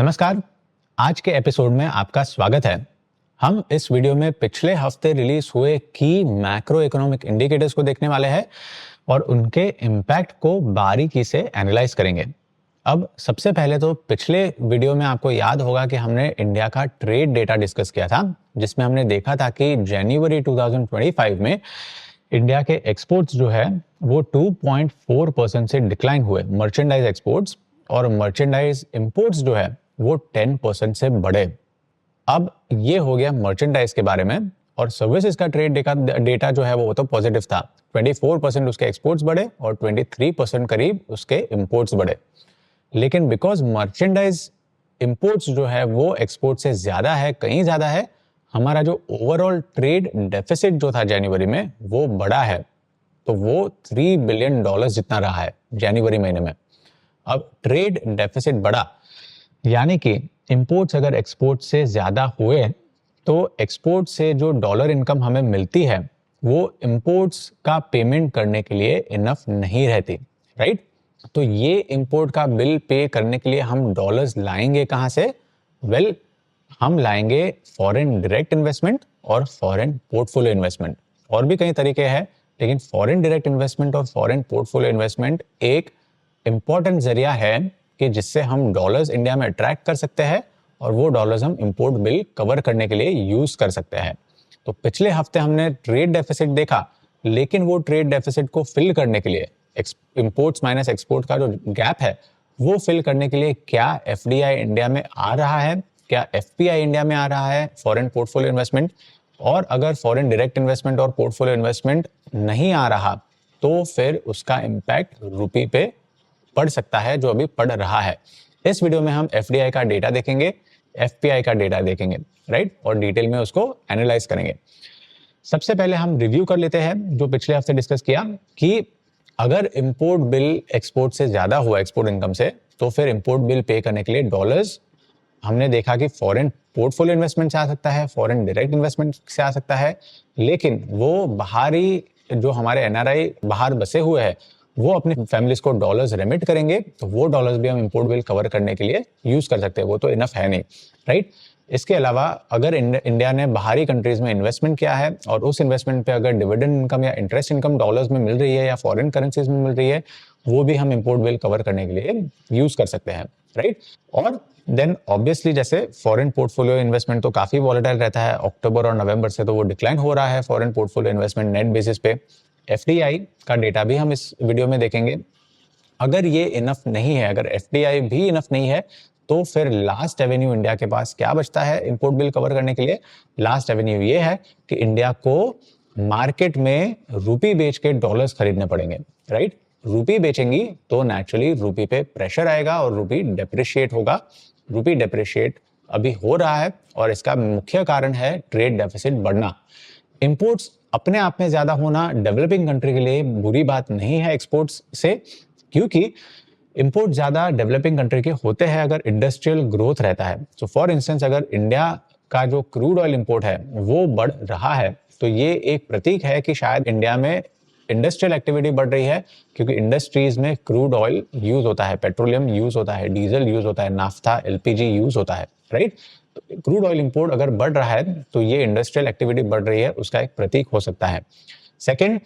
नमस्कार। आज के एपिसोड में आपका स्वागत है। हम इस वीडियो में पिछले हफ्ते रिलीज हुए की मैक्रो इकोनॉमिक इंडिकेटर्स को देखने वाले हैं और उनके इम्पैक्ट को बारीकी से एनालाइज करेंगे। अब सबसे पहले तो पिछले वीडियो में आपको याद होगा कि हमने इंडिया का ट्रेड डेटा डिस्कस किया था, जिसमें हमने देखा था कि जनवरी 2025 में इंडिया के एक्सपोर्ट्स जो है वो 2.4% से डिक्लाइन हुए मर्चेंडाइज एक्सपोर्ट्स, और मर्चेंडाइज इंपोर्ट्स जो है वो 10% से बढ़े। अब ये हो गया मर्चेंडाइज के बारे में, और सर्विसेज का ट्रेड डेटा जो है वो तो पॉजिटिव था। 24% उसके एक्सपोर्ट्स बढ़े और 23% करीब उसके इंपोर्ट्स बढ़े। लेकिन बिकॉज मर्चेंडाइज इंपोर्ट्स जो है वो एक्सपोर्ट से ज्यादा है, कहीं ज्यादा है, हमारा जो ओवरऑल ट्रेड डेफिसिट जो था जनवरी में वो बड़ा है। तो वो $3 बिलियन जितना रहा है जनवरी महीने में। अब ट्रेड डेफिसिट बढ़ा यानी कि इंपोर्ट्स अगर एक्सपोर्ट से ज्यादा हुए तो एक्सपोर्ट से जो डॉलर इनकम हमें मिलती है वो इंपोर्ट्स का पेमेंट करने के लिए इनफ नहीं रहती, राइट। तो ये इंपोर्ट का बिल पे करने के लिए हम डॉलर्स लाएंगे कहां से? वेल, हम लाएंगे फॉरेन डायरेक्ट इन्वेस्टमेंट और फॉरेन पोर्टफोलियो इन्वेस्टमेंट। और भी कई तरीके हैं, लेकिन फॉरेन डायरेक्ट इन्वेस्टमेंट और फॉरेन पोर्टफोलियो इन्वेस्टमेंट एक इंपॉर्टेंट जरिया है कि जिससे हम डॉलर्स इंडिया में अट्रैक्ट कर सकते हैं और वो डॉलर्स हम इंपोर्ट बिल कवर करने के लिए यूज कर सकते हैं। तो पिछले हफ्ते हमने ट्रेड डेफिसिट देखा, लेकिन वो ट्रेड डेफिसिट को फिल करने के लिए इंपोर्ट्स माइनस एक्सपोर्ट का जो गैप है वो फिल करने के लिए क्या एफडीआई इंडिया में आ रहा है, क्या एफपीआई इंडिया में आ रहा है, फॉरेन पोर्टफोलियो इन्वेस्टमेंट। और अगर फॉरेन डायरेक्ट इन्वेस्टमेंट और पोर्टफोलियो इन्वेस्टमेंट नहीं आ रहा तो फिर उसका इम्पैक्ट रुपी पे पड़ सकता है, जो अभी पड़ रहा है। इस वीडियो में हम एफडीआई का डेटा देखेंगे, एफपीआई का डेटा देखेंगे, राइट, और डिटेल में उसको एनालाइज करेंगे। सबसे पहले हम रिव्यू कर लेते हैं जो पिछले हफ्ते डिस्कस किया कि अगर इंपोर्ट बिल एक्सपोर्ट से ज्यादा हुआ, एक्सपोर्ट इनकम से, तो फिर इंपोर्ट बिल पे करने के लिए डॉलर्स हमने देखा कि फॉरेन पोर्टफोलियो इन्वेस्टमेंट से आ सकता है, फॉरेन डायरेक्ट इन्वेस्टमेंट से आ सकता है, लेकिन वो बाहरी जो हमारे एनआरआई बाहर बसे हुए हैं वो अपने फैमिलीज को डॉलर्स रेमिट करेंगे, तो वो डॉलर्स भी हम इंपोर्ट बिल कवर करने के लिए यूज कर सकते हैं। वो तो इनफ है नहीं, राइट। इसके अलावा अगर इंडिया ने बाहरी कंट्रीज में इन्वेस्टमेंट किया है और उस इन्वेस्टमेंट पे अगर डिविडेंड इनकम या इंटरेस्ट इनकम डॉलर्स में मिल रही है या फॉरेन करेंसीज में मिल रही है, वो भी हम इंपोर्ट बिल कवर करने के लिए यूज कर सकते हैं, राइट। और देन ऑब्वियसली जैसे फॉरेन पोर्टफोलियो इन्वेस्टमेंट तो काफी वॉलेटाइल रहता है, अक्टूबर और नवंबर से तो वो डिक्लाइन हो रहा है foreign portfolio investment net basis पे। एफडीआई का डेटा भी हम इस वीडियो में देखेंगे। अगर ये इनफ नहीं है, अगर एफडीआई भी इनफ नहीं है, तो फिर लास्ट एवेन्यू इंडिया के पास क्या बचता है इंपोर्ट बिल कवर करने के लिए? लास्ट एवेन्यू ये है कि इंडिया को मार्केट में रुपी बेच के डॉलर्स खरीदने पड़ेंगे, राइट। रुपी बेचेंगी तो नेचुरली रुपी पे प्रेशर आएगा और रुपी डेप्रिशिएट होगा। रुपी डेप्रिशिएट अभी हो रहा है और इसका मुख्य कारण है ट्रेड डेफिसिट बढ़ना। इंपोर्ट्स अपने आप में ज्यादा होना डेवलपिंग कंट्री के लिए बुरी बात नहीं है एक्सपोर्ट्स से, क्योंकि इंपोर्ट ज्यादा डेवलपिंग कंट्री के होते हैं अगर इंडस्ट्रियल ग्रोथ रहता है। तो फॉर इंस्टेंस अगर इंडिया का जो क्रूड ऑयल इंपोर्ट है वो बढ़ रहा है तो ये एक प्रतीक है कि शायद इंडिया में इंडस्ट्रियल एक्टिविटी बढ़ रही है, क्योंकि इंडस्ट्रीज में क्रूड ऑयल यूज होता है, पेट्रोलियम यूज होता है, डीजल यूज होता है, नाफ्ता एलपीजी यूज होता है, राइट। तो क्रूड ऑयल इंपोर्ट अगर बढ़ रहा है तो ये इंडस्ट्रियल एक्टिविटी बढ़ रही है, उसका एक प्रतीक हो सकता है। सेकंड,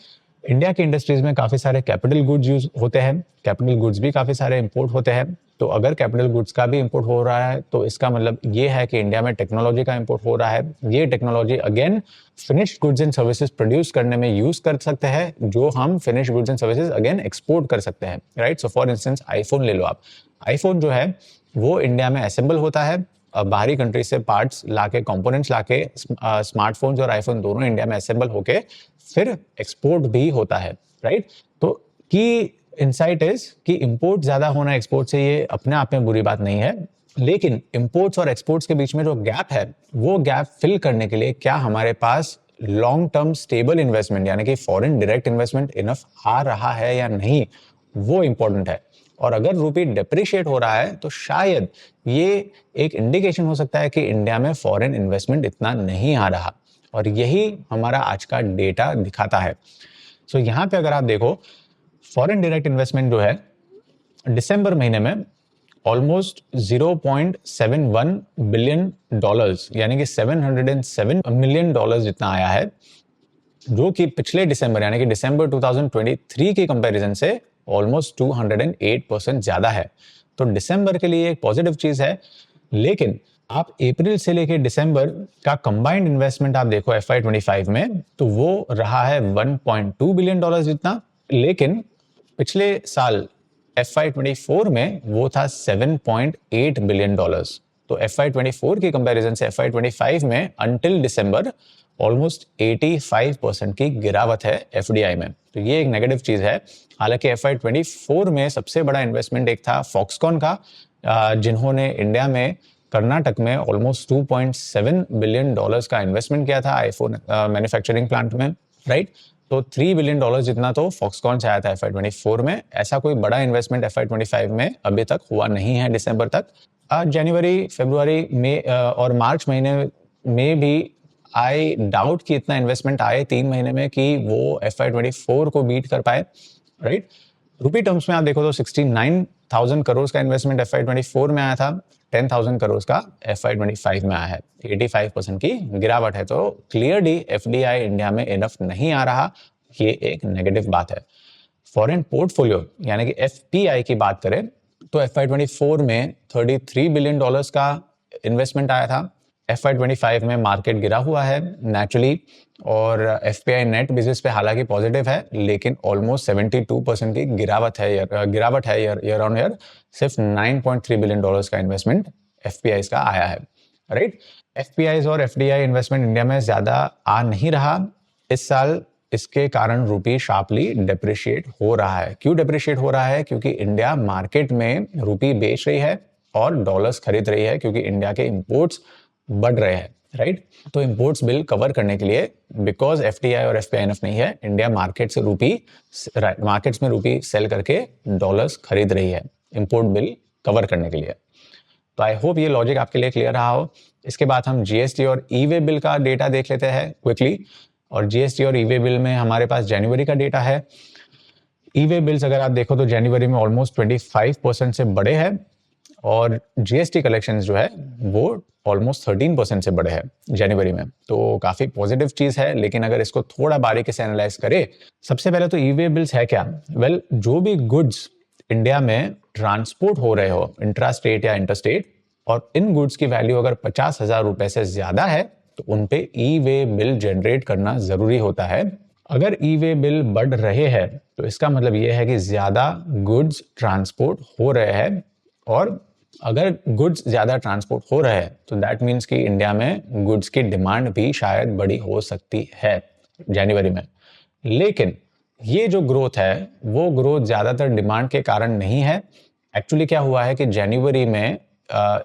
इंडिया की इंडस्ट्रीज में काफी सारे कैपिटल गुड्स यूज होते हैं, कैपिटल गुड्स भी काफी सारे इंपोर्ट होते हैं। तो अगर कैपिटल गुड्स का भी इंपोर्ट हो रहा है तो इसका मतलब ये है कि इंडिया में टेक्नोलॉजी का इंपोर्ट हो रहा है। ये technology again finished goods and services produce करने में यूज कर सकते हैं, जो हम finished goods and services again export कर सकते हैं, right. So for instance iPhone ले लो आप। आईफोन जो है वो इंडिया में असेंबल होता है, बाहरी कंट्रीज से पार्ट्स लाके, कंपोनेंट्स लाके स्मार्टफोन्स और आईफोन दोनों इंडिया में असेंबल होके फिर एक्सपोर्ट भी होता है, राइट। तो की इनसाइट इज कि इंपोर्ट ज्यादा होना एक्सपोर्ट से ये अपने आप में बुरी बात नहीं है, लेकिन इंपोर्ट्स और एक्सपोर्ट्स के बीच में जो गैप है वो गैप फिल करने के लिए क्या हमारे पास लॉन्ग टर्म स्टेबल इन्वेस्टमेंट यानी कि फॉरेन डायरेक्ट इन्वेस्टमेंट इनफ आ रहा है या नहीं, वो इंपॉर्टेंट है। और अगर रुपी डेप्रिशिएट हो रहा है तो शायद ये एक इंडिकेशन हो सकता है कि इंडिया में फॉरेन इन्वेस्टमेंट इतना नहीं आ रहा, और यही हमारा आज का डेटा दिखाता है। सो यहाँ पे अगर आप देखो फॉरेन डायरेक्ट इन्वेस्टमेंट जो है दिसंबर महीने में ऑलमोस्ट 0.71 बिलियन डॉलर्स यानी कि 707 मिलियन डॉलर्स जितना आया है, जो कि पिछले दिसंबर यानी कि दिसंबर 2023 की कंपैरिजन से ऑलमोस्ट 208% ज्यादा है। तो दिसंबर के लिए एक पॉजिटिव चीज है। लेकिन आप अप्रैल से लेके दिसंबर का कंबाइंड इन्वेस्टमेंट आप देखो FY25 में, तो वो रहा है 1.2 बिलियन डॉलर्स जितना। लेकिन पिछले साल FY24 में वो था 7.8 बिलियन डॉलर्स। तो FY24 की कंपैरिजन से FY25 में अंटिल दिसंबर ऑलमोस्ट 85% की गिरावट है FDI में। तो ये एक नेगेटिव चीज है। हालांकि FY24 में सबसे बड़ा इन्वेस्टमेंट एक था फॉक्सकॉन का, जिन्होंने इंडिया में कर्नाटक में ऑलमोस्ट 2.7 बिलियन डॉलर्स का इन्वेस्टमेंट किया था आईफोन मैन्युफैक्चरिंग प्लांट में, राइट। तो 3 बिलियन डॉलर्स जितना तो फॉक्सकॉन से आया था FY24 में। ऐसा कोई बड़ा इन्वेस्टमेंट FY25 में अभी तक हुआ नहीं है दिसंबर तक। जनवरी, फरवरी में और मार्च महीने में भी आई डाउट कि इतना इन्वेस्टमेंट आए 3 महीने में कि वो FY24 को बीट कर पाए, राइट। रुपी टर्म्स में आप देखो तो 69,000 करोड़ का इन्वेस्टमेंट FY24 में आया था, 10,000 करोड़ का FY25 में आया है। 85% की गिरावट है। तो क्लियरली FDI इंडिया में इनफ नहीं आ रहा, ये एक नेगेटिव बात है। फॉरेन पोर्टफोलियो यानी कि FPI की बात करें तो FY24 में 33 बिलियन डॉलर्स का इन्वेस्टमेंट आया था। FY25 में मार्केट गिरा हुआ है नेचुरली, और FPI नेट बेसिस पे हालांकि पॉजिटिव है, लेकिन ऑलमोस्ट 72% की गिरावट है ईयर ऑन ईयर। सिर्फ 9.3 बिलियन डॉलर्स का इन्वेस्टमेंट FPIs का आया है, राइट। FPIs और FDI इन्वेस्टमेंट इंडिया में ज्यादा आ नहीं रहा इस साल। इसके कारण रुपी शार्पली डेप्रिशिएट हो रहा है। क्यों डेप्रिशिएट हो रहा है? क्योंकि इंडिया मार्केट में रुपी बेच रही है और डॉलर्स खरीद रही है, क्योंकि इंडिया के इंपोर्ट्स बढ़ रहे हैं, राइट। तो इंपोर्ट्स बिल कवर करने के लिए, बिकॉज FDI और FPI इनफ नहीं है, इंडिया मार्केट्स में रुपी सेल करके डॉलर्स खरीद रही है इंपोर्ट बिल कवर करने के लिए। तो आई होप ये लॉजिक आपके लिए क्लियर रहा हो। इसके बाद हम GST और ई-वे बिल का डेटा देख लेते हैं क्विकली। और GST और ई-वे बिल में हमारे पास जनवरी का डेटा है। ई-वे बिल्स अगर आप देखो तो जनवरी में ऑलमोस्ट 25% से बड़े हैं, और GST कलेक्शन जो है वो ऑलमोस्ट 13% से बड़े हैं जनवरी में। तो काफी पॉजिटिव चीज है। लेकिन अगर इसको थोड़ा बारीकी से एनालाइज करें, सबसे पहले तो ई-वे बिल्स है क्या? वेल, जो भी गुड्स इंडिया में ट्रांसपोर्ट हो रहे हो इंट्रा स्टेट या इंटरस्टेट, और इन गुड्स की वैल्यू अगर 50,000 रुपए से ज्यादा है, तो उन पे ई-वे बिल जनरेट करना जरूरी होता है। अगर ई-वे बिल बढ़ रहे हैं तो इसका मतलब यह है कि ज्यादा गुड्स ट्रांसपोर्ट हो रहे हैं, और अगर गुड्स ज्यादा ट्रांसपोर्ट हो रहे हैं तो दैट मीन्स कि इंडिया में गुड्स की डिमांड भी शायद बड़ी हो सकती है जनवरी में। लेकिन ये जो ग्रोथ है वो ग्रोथ ज्यादातर डिमांड के कारण नहीं है। एक्चुअली क्या हुआ है कि जनवरी में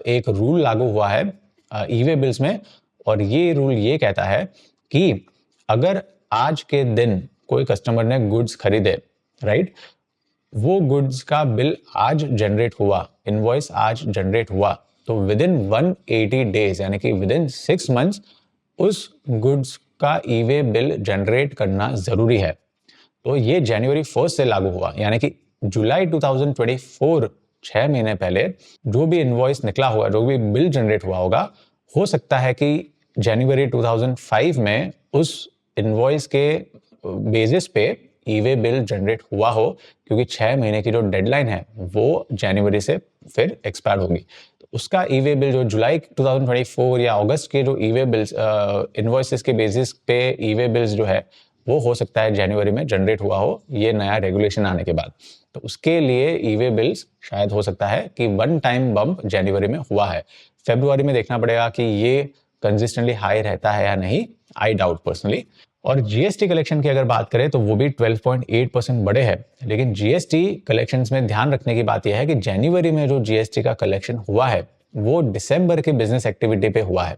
एक रूल लागू हुआ है ई-वे बिल्स में, और ये रूल ये कहता है कि अगर आज के दिन कोई कस्टमर ने गुड्स खरीदे, राइट, वो गुड्स का बिल आज जनरेट हुआ, इनवॉइस आज जनरेट हुआ, तो विद इन 180 डेज यानी कि विद इन 6 मंथ्स उस गुड्स का ई-वे बिल जनरेट करना जरूरी है। तो ये जनवरी 1 से लागू हुआ, यानी कि जुलाई 2024, 6 महीने पहले जो भी इनवॉइस निकला होगा, जो भी बिल जनरेट हुआ होगा, हो सकता है कि जनवरी 2005 में उस इनवॉइस के बेसिस पे ई-वे बिल जनरेट हुआ हो, क्योंकि 6 महीने की जो डेडलाइन है वो जनवरी से फिर एक्सपायर होगी। तो उसका ई-वे बिल जो जुलाई 2024 या अगस्त के जो ई-वे बिल्स इनवॉइसेस के बेसिस पे ई-वे बिल्स जो है वो हो सकता है जनवरी में जनरेट हुआ हो, ये नया रेगुलेशन आने के बाद। तो उसके लिए ई-वे बिल्स शायद हो सकता है कि वन टाइम बम्प जनवरी में हुआ है। फरवरी में देखना पड़ेगा कि ये कंसिस्टेंटली हाई रहता है या नहीं, आई डाउट पर्सनली। और GST कलेक्शन की अगर बात करें तो वो भी 12.8% बढ़े हैं। लेकिन GST कलेक्शंस में ध्यान रखने की बात यह है कि जनवरी में जो GST का कलेक्शन हुआ है वो दिसंबर के बिजनेस एक्टिविटी पे हुआ है,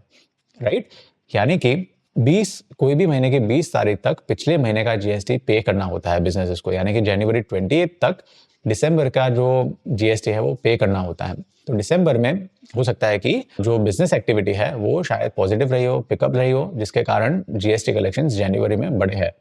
राइट। यानी कि कोई भी महीने की 20 तारीख तक पिछले महीने का GST पे करना होता है बिजनेसेस को, यानी कि जनवरी 28 तक दिसंबर का जो GST है वो पे करना होता है। तो दिसंबर में हो सकता है कि जो बिजनेस एक्टिविटी है वो शायद पॉजिटिव रही हो, पिकअप रही हो, जिसके कारण GST कलेक्शंस जनवरी में बढ़े हैं।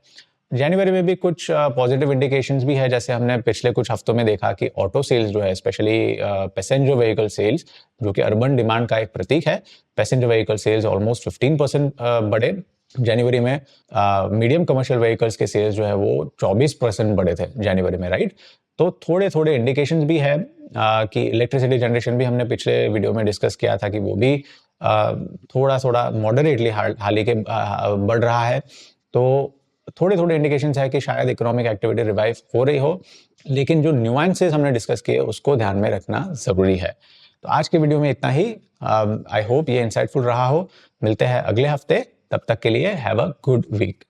जनवरी में भी कुछ पॉजिटिव इंडिकेशंस भी है, जैसे हमने पिछले कुछ हफ्तों में देखा कि ऑटो सेल्स जो है, स्पेशली पैसेंजर व्हीकल सेल्स, जो कि अर्बन डिमांड का एक प्रतीक है, पैसेंजर व्हीकल सेल्स ऑलमोस्ट 15% बढ़े जनवरी में। मीडियम कमर्शियल व्हीकल्स के सेल्स जो है वो 24% बढ़े थे जनवरी में, राइट। तो थोड़े थोड़े इंडिकेशंस भी है कि इलेक्ट्रिसिटी जनरेशन भी हमने पिछले वीडियो में डिस्कस किया था कि वो भी थोड़ा थोड़ा मॉडरेटली हाल ही के बढ़ रहा है। तो थोड़े थोड़े इंडिकेशंस है कि शायद इकोनॉमिक एक्टिविटी रिवाइव हो रही हो, लेकिन जो न्यूएंसेस हमने डिस्कस किए उसको ध्यान में रखना जरूरी है। तो आज के वीडियो में इतना ही। आई होप ये इंसाइटफुल रहा हो। मिलते हैं अगले हफ्ते, तब तक के लिए हैव अ गुड वीक।